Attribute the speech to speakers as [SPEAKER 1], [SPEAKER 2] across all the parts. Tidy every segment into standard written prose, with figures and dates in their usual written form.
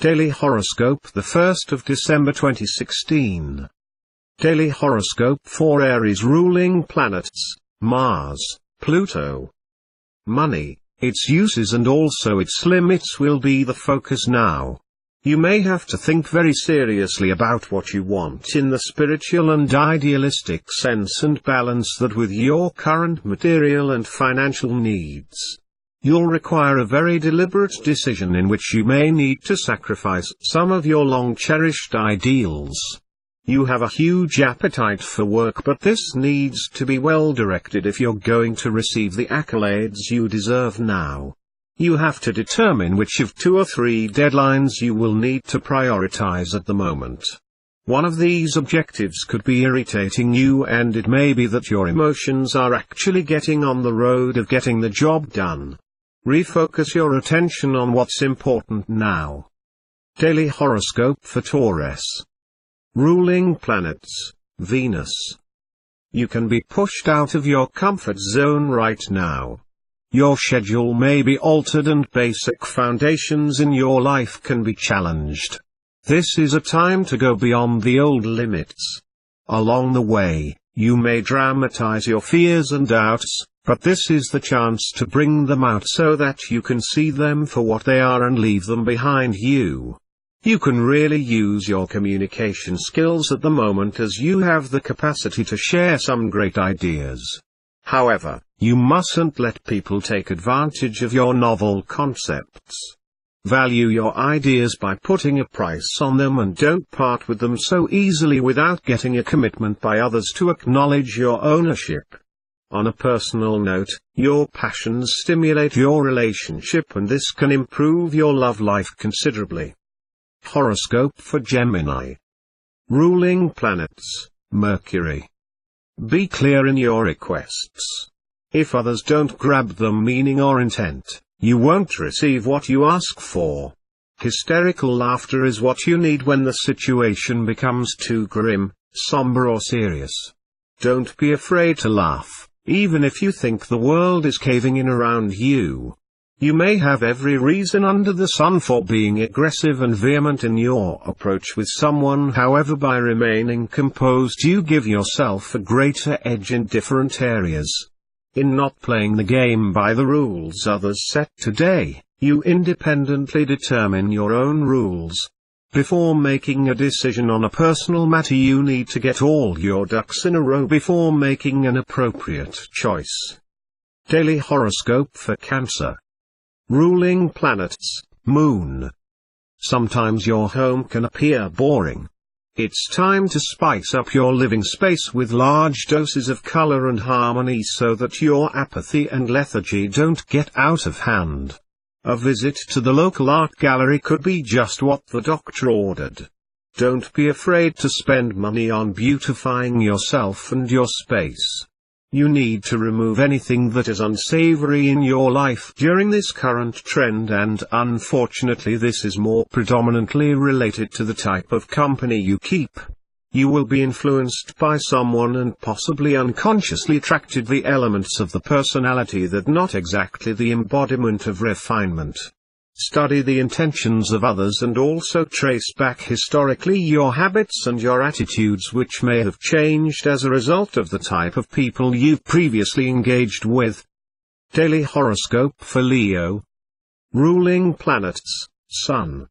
[SPEAKER 1] Daily Horoscope, the 1st of December 2016. Daily Horoscope for Aries. Ruling planets: Mars, Pluto. Money, its uses and also its limits will be the focus now. You may have to think very seriously about what you want in the spiritual and idealistic sense and balance that with your current material and financial needs. You'll require a very deliberate decision in which you may need to sacrifice some of your long-cherished ideals. You have a huge appetite for work, but this needs to be well directed if you're going to receive the accolades you deserve now. You have to determine which of 2 or 3 deadlines you will need to prioritize at the moment. One of these objectives could be irritating you, and it may be that your emotions are actually getting on the road of getting the job done. Refocus your attention on what's important now. Daily Horoscope for Taurus. Ruling planets: Venus. You can be pushed out of your comfort zone right now. Your schedule may be altered and basic foundations in your life can be challenged. This is a time to go beyond the old limits. Along the way, you may dramatize your fears and doubts, but this is the chance to bring them out so that you can see them for what they are and leave them behind you. You can really use your communication skills at the moment, as you have the capacity to share some great ideas. However, you mustn't let people take advantage of your novel concepts. Value your ideas by putting a price on them, and don't part with them so easily without getting a commitment by others to acknowledge your ownership. On a personal note, your passions stimulate your relationship, and this can improve your love life considerably. Horoscope for Gemini. Ruling planets: Mercury. Be clear in your requests. If others don't grab the meaning or intent, you won't receive what you ask for. Hysterical laughter is what you need when the situation becomes too grim, somber or serious. Don't be afraid to laugh, even if you think the world is caving in around you. You may have every reason under the sun for being aggressive and vehement in your approach with someone. However, by remaining composed, you give yourself a greater edge in different areas. In not playing the game by the rules others set today, you independently determine your own rules. Before making a decision on a personal matter, you need to get all your ducks in a row before making an appropriate choice. Daily Horoscope for Cancer. Ruling planets: Moon. Sometimes your home can appear boring. It's time to spice up your living space with large doses of color and harmony so that your apathy and lethargy don't get out of hand. A visit to the local art gallery could be just what the doctor ordered. Don't be afraid to spend money on beautifying yourself and your space. You need to remove anything that is unsavory in your life during this current trend, and unfortunately this is more predominantly related to the type of company you keep. You will be influenced by someone and possibly unconsciously attracted the elements of the personality that not exactly the embodiment of refinement. Study the intentions of others and also trace back historically your habits and your attitudes, which may have changed as a result of the type of people you've previously engaged with. Daily Horoscope for Leo. Ruling planets: Sun.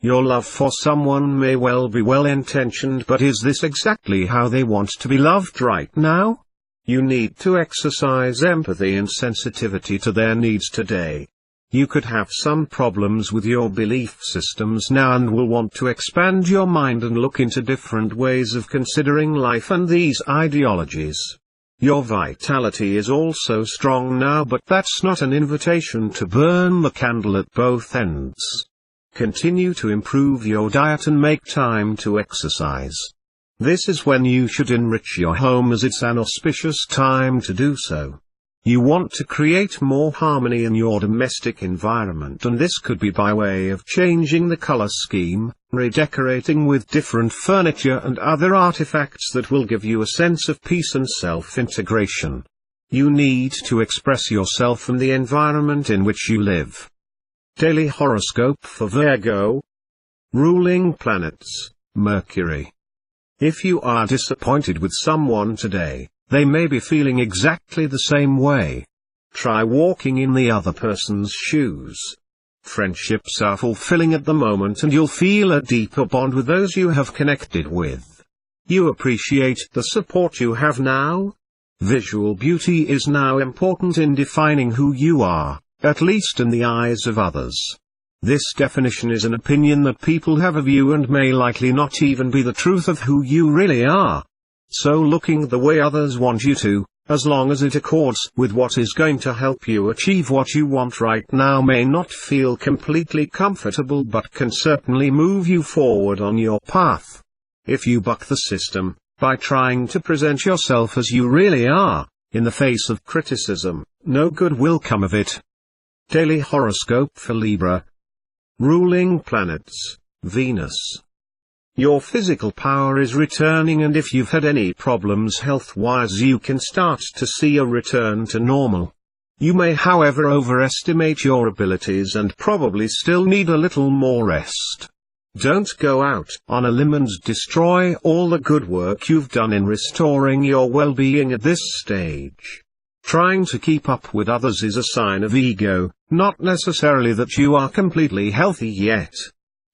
[SPEAKER 1] Your love for someone may well be well-intentioned, but is this exactly how they want to be loved right now? You need to exercise empathy and sensitivity to their needs today. You could have some problems with your belief systems now and will want to expand your mind and look into different ways of considering life and these ideologies. Your vitality is also strong now, but that's not an invitation to burn the candle at both ends. Continue to improve your diet and make time to exercise. This is when you should enrich your home, as it's an auspicious time to do so. You want to create more harmony in your domestic environment, and this could be by way of changing the color scheme, redecorating with different furniture and other artifacts that will give you a sense of peace and self-integration. You need to express yourself and the environment in which you live. Daily Horoscope for Virgo. Ruling planets, Mercury. If you are disappointed with someone today, they may be feeling exactly the same way. Try walking in the other person's shoes. Friendships are fulfilling at the moment and you'll feel a deeper bond with those you have connected with. You appreciate the support you have now? Visual beauty is now important in defining who you are, at least in the eyes of others. This definition is an opinion that people have of you and may likely not even be the truth of who you really are. So looking the way others want you to, as long as it accords with what is going to help you achieve what you want right now, may not feel completely comfortable but can certainly move you forward on your path. If you buck the system, by trying to present yourself as you really are, in the face of criticism, no good will come of it. Daily horoscope for Libra. Ruling planets, Venus. Your physical power is returning, and if you've had any problems health-wise, you can start to see a return to normal. You may however overestimate your abilities and probably still need a little more rest. Don't go out on a limb and destroy all the good work you've done in restoring your well-being at this stage. Trying to keep up with others is a sign of ego, not necessarily that you are completely healthy yet.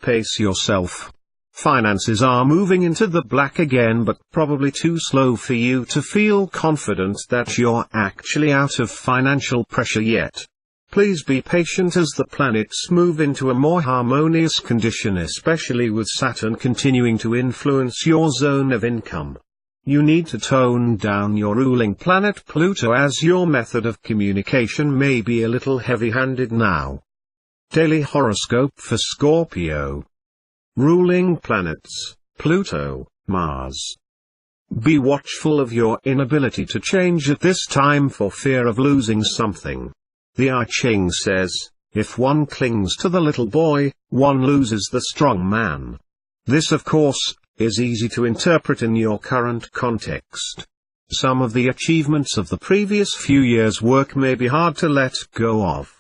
[SPEAKER 1] Pace yourself. Finances are moving into the black again, but probably too slow for you to feel confident that you're actually out of financial pressure yet. Please be patient as the planets move into a more harmonious condition, especially with Saturn continuing to influence your zone of income. You need to tone down your ruling planet Pluto, as your method of communication may be a little heavy-handed now. Daily horoscope for Scorpio. Ruling planets, Pluto, Mars. Be watchful of your inability to change at this time for fear of losing something. The I Ching says, if one clings to the little boy, one loses the strong man. This, of course, is easy to interpret in your current context. Some of the achievements of the previous few years' work may be hard to let go of.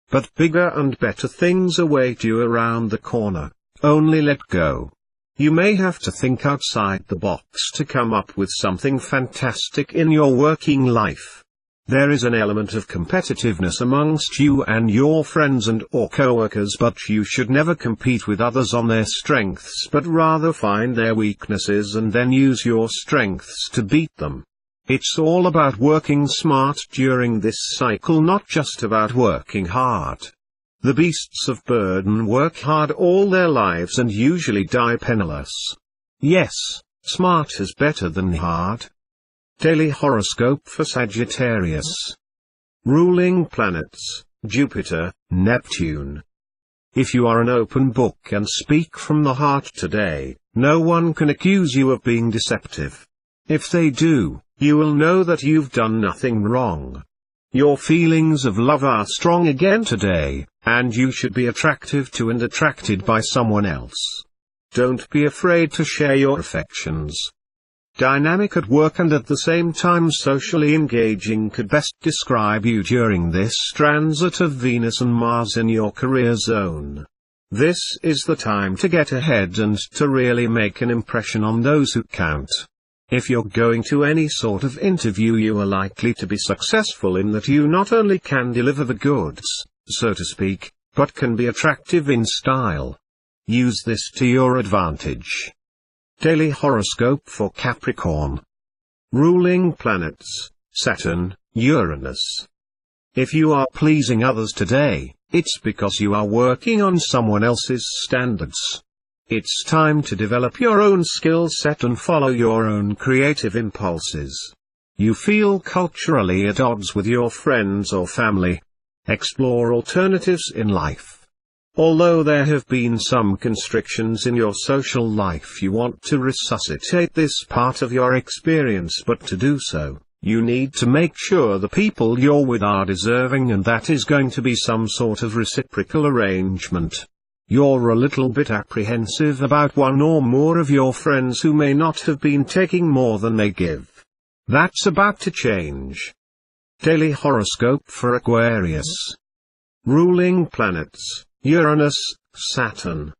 [SPEAKER 1] But bigger and better things await you around the corner. Only let go. You may have to think outside the box to come up with something fantastic in your working life. There is an element of competitiveness amongst you and your friends and or co-workers, but you should never compete with others on their strengths, but rather find their weaknesses and then use your strengths to beat them. It's all about working smart during this cycle, not just about working hard. The beasts of burden work hard all their lives and usually die penniless. Yes, smart is better than hard. Daily horoscope for Sagittarius. Ruling planets, Jupiter, Neptune. If you are an open book and speak from the heart today, no one can accuse you of being deceptive. If they do, you will know that you've done nothing wrong. Your feelings of love are strong again today, and you should be attractive to and attracted by someone else. Don't be afraid to share your affections. Dynamic at work and at the same time socially engaging could best describe you during this transit of Venus and Mars in your career zone. This is the time to get ahead and to really make an impression on those who count. If you're going to any sort of interview, you are likely to be successful in that you not only can deliver the goods, so to speak, but can be attractive in style. Use this to your advantage. Daily horoscope for Capricorn. Ruling planets, Saturn, Uranus. If you are pleasing others today, it's because you are working on someone else's standards. It's time to develop your own skill set and follow your own creative impulses. You feel culturally at odds with your friends or family. Explore alternatives in life. Although there have been some constrictions in your social life, you want to resuscitate this part of your experience, but to do so, you need to make sure the people you're with are deserving, and that is going to be some sort of reciprocal arrangement. You're a little bit apprehensive about one or more of your friends who may not have been taking more than they give. That's about to change. Daily horoscope for Aquarius. Ruling planets, Uranus, Saturn.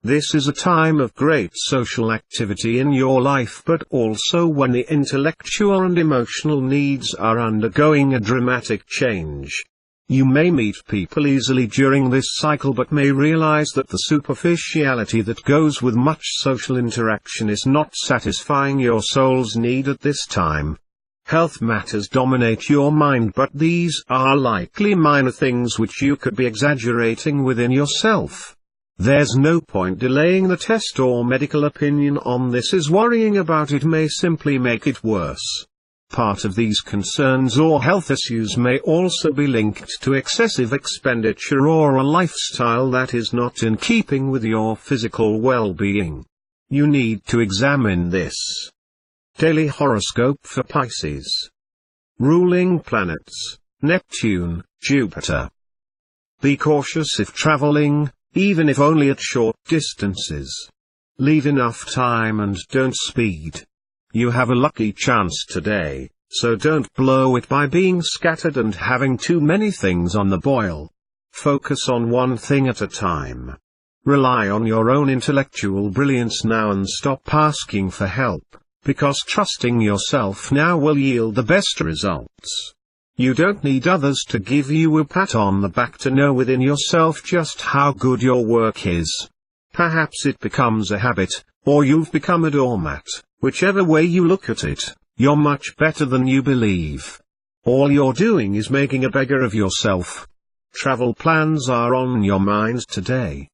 [SPEAKER 1] This is a time of great social activity in your life, but also when the intellectual and emotional needs are undergoing a dramatic change. You may meet people easily during this cycle, but may realize that the superficiality that goes with much social interaction is not satisfying your soul's need at this time. Health matters dominate your mind, but these are likely minor things which you could be exaggerating within yourself. There's no point delaying the test or medical opinion on this, as worrying about it may simply make it worse. Part of these concerns or health issues may also be linked to excessive expenditure or a lifestyle that is not in keeping with your physical well-being. You need to examine this. Daily horoscope for Pisces. Ruling planets: Neptune, Jupiter. Be cautious if traveling, even if only at short distances. Leave enough time and don't speed. You have a lucky chance today, so don't blow it by being scattered and having too many things on the boil. Focus on one thing at a time. Rely on your own intellectual brilliance now and stop asking for help, because trusting yourself now will yield the best results. You don't need others to give you a pat on the back to know within yourself just how good your work is. Perhaps it becomes a habit, or you've become a doormat. Whichever way you look at it, you're much better than you believe. All you're doing is making a beggar of yourself. Travel plans are on your mind today.